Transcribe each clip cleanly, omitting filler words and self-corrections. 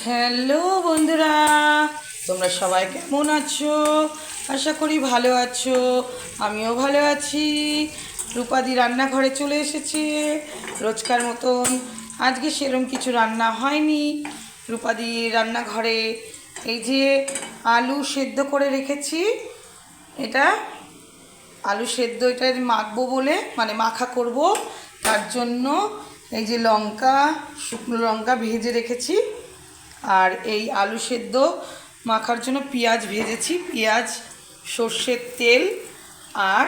Hello বন্ধুরা, তোমরা সবাই কেমন আছো? আশা করি ভালো আছো। আমিও ভালো আছি। রূপাদি রান্নাঘরে চলে এসেছে রোজকার মতন। আজকে সেরকম কিছু রান্না হয়নি রূপাদি রান্নাঘরে। এই যে আলু সেদ্ধ করে রেখেছি, এটা আলু সেদ্ধ, এটা মাখবো বলে মানে মাখা করব, তার জন্য এই যে লঙ্কা, শুকনো লঙ্কা ভেজে রেখেছি। আর এই আলু সেদ্ধ মাখার জন্য পেঁয়াজ ভেজেছি, পেঁয়াজ, সর্ষের তেল আর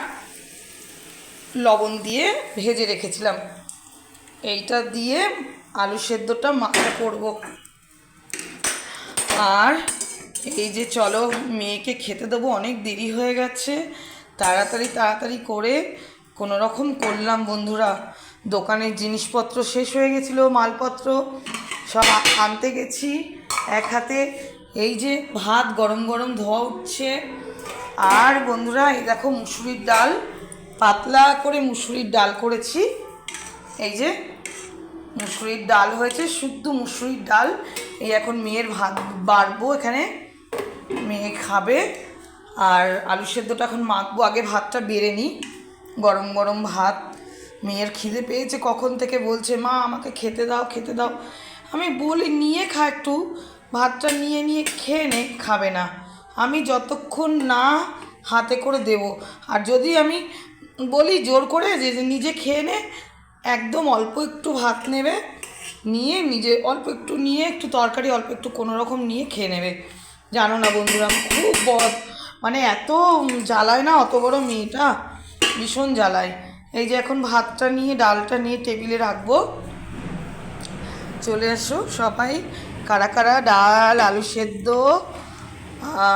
লবণ দিয়ে ভেজে রেখেছিলাম। এইটা দিয়ে আলু সেদ্ধটা মাখা করব। আর এই যে চলো মেয়েকে খেতে দেবো, অনেক দেরি হয়ে গেছে, তাড়াতাড়ি করে কোনো রকম করলাম বন্ধুরা। দোকানের জিনিসপত্র শেষ হয়ে গেছিলো, মালপত্র সব আনতে গেছি এক হাতে। এই যে ভাত গরম গরম ধোয়া উঠছে। আর বন্ধুরা এই দেখো মুসুরির ডাল, পাতলা করে মুসুরির ডাল করেছি। এই যে মুসুরির ডাল হয়েছে, শুদ্ধ মুসুরির ডাল। এই এখন মেয়ের ভাত বাড়বো, এখানে মেয়ে খাবে। আর আলু সেদ্ধটা এখন মাখবো, আগে ভাতটা বেড়ে নিই। গরম গরম ভাত, মেয়ের খিদে পেয়েছে কখন থেকে, বলছে মা আমাকে খেতে দাও খেতে দাও। আমি বলি নিয়ে খা, একটু ভাতটা নিয়ে খেয়ে নে। খাবে না, আমি যতক্ষণ না হাতে করে দেব। আর যদি আমি বলি জোর করে যে নিজে খেয়ে নে, একদম অল্প একটু ভাত নেবে, নিয়ে নিজে অল্প একটু নিয়ে, একটু তরকারি অল্প একটু কোনো রকম নিয়ে খেয়ে নেবে। জানো না বন্ধুরা, আমি খুব মানে এত জ্বালায় না অত বড় মেয়েটা, ভীষণ জ্বালায়। এই যে এখন ভাতটা নিয়ে ডালটা নিয়ে টেবিলে রাখবো। চলে এসো সবাই, কারা কারা ডাল আলু সেদ্ধ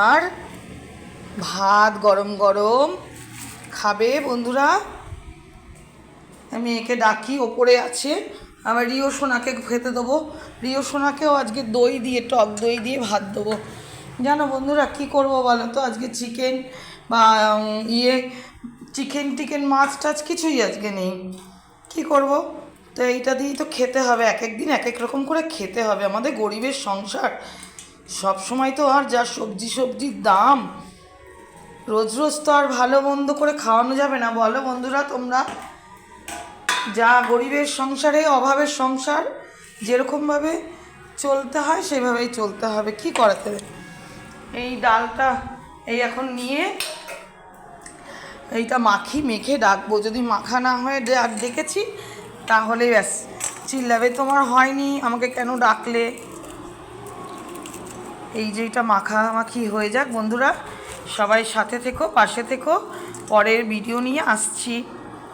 আর ভাত গরম গরম খাবে বন্ধুরা। আমি একে ডাকি, ওপরে আছে। আবার রিও সোনাকে খেতে দেবো, রিও সোনাকেও আজকে দই দিয়ে, টক দই দিয়ে ভাত দেবো। জানো বন্ধুরা কী করবো বলো তো, আজকে চিকেন বা চিকেন মাছ টাছ কিছুই আজকে নেই। কি করব? তো এইটা দিয়েই তো খেতে হবে, এক এক দিন এক এক রকম করে খেতে হবে, আমাদের গরিবের সংসার। সব সময় তো আর যা সবজির দাম, রোজ রোজ তো আর ভালো মন্দ করে খাওয়ানো যাবে না, বলো বন্ধুরা তোমরা। যা গরিবের সংসারে, অভাবের সংসার, যেরকমভাবে চলতে হয় সেভাবেই চলতে হবে, কি করাতে হবে। এই ডালটা এই এখন নিয়ে এইটা মেখে ডাকবো। যদি মাখা না হয়ে ডেকেছি তাহলে ব্যাস চিল্লাবে, তোমার হয়নি আমাকে কেন ডাকলে। এই যে এটা মাখামাখি হয়ে যাক বন্ধুরা, সবাই সাথে থেকো, পাশে থেকো, পরের ভিডিও নিয়ে আসছি।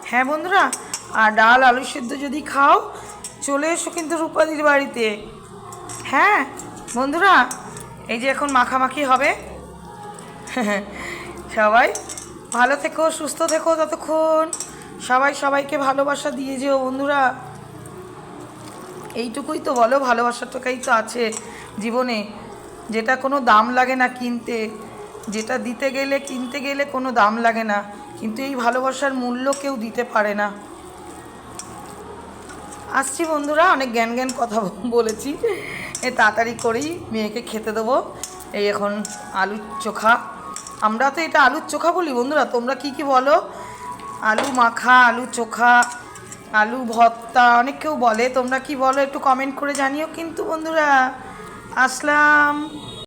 হ্যাঁ বন্ধুরা, আর ডাল আলু সেদ্ধ যদি খাও চলে এসো কিন্তু রূপাদির বাড়িতে। হ্যাঁ বন্ধুরা, এই যে এখন মাখামাখি হবে। সবাই ভালো থেকো, সুস্থ থেকো ততক্ষণ। সবাই সবাইকে ভালোবাসা দিয়ে যেও বন্ধুরা। এইটুকুই তো বলো, ভালোবাসাটাই তো আছে জীবনে, যেটা কোনো দাম লাগে না কিনতে, যেটা কিনতে গেলে কোনো দাম লাগে না, কিন্তু এই ভালোবাসার মূল্য কেউ দিতে পারে না। আসছি বন্ধুরা, অনেক জ্ঞান কথা বলেছি, তাড়াতাড়ি করেই মেয়েকে খেতে দেবো। এই এখন আলুর চোখা, আমরা তো এটা আলুর চোখা বলি বন্ধুরা, তোমরা কি বলো? আলু মাখা, আলু চোখা, আলু ভর্তা, অনেক কেউ বলে, তোমরা কি বলো একটু কমেন্ট করে জানিও কিন্তু বন্ধুরা। আসলাম।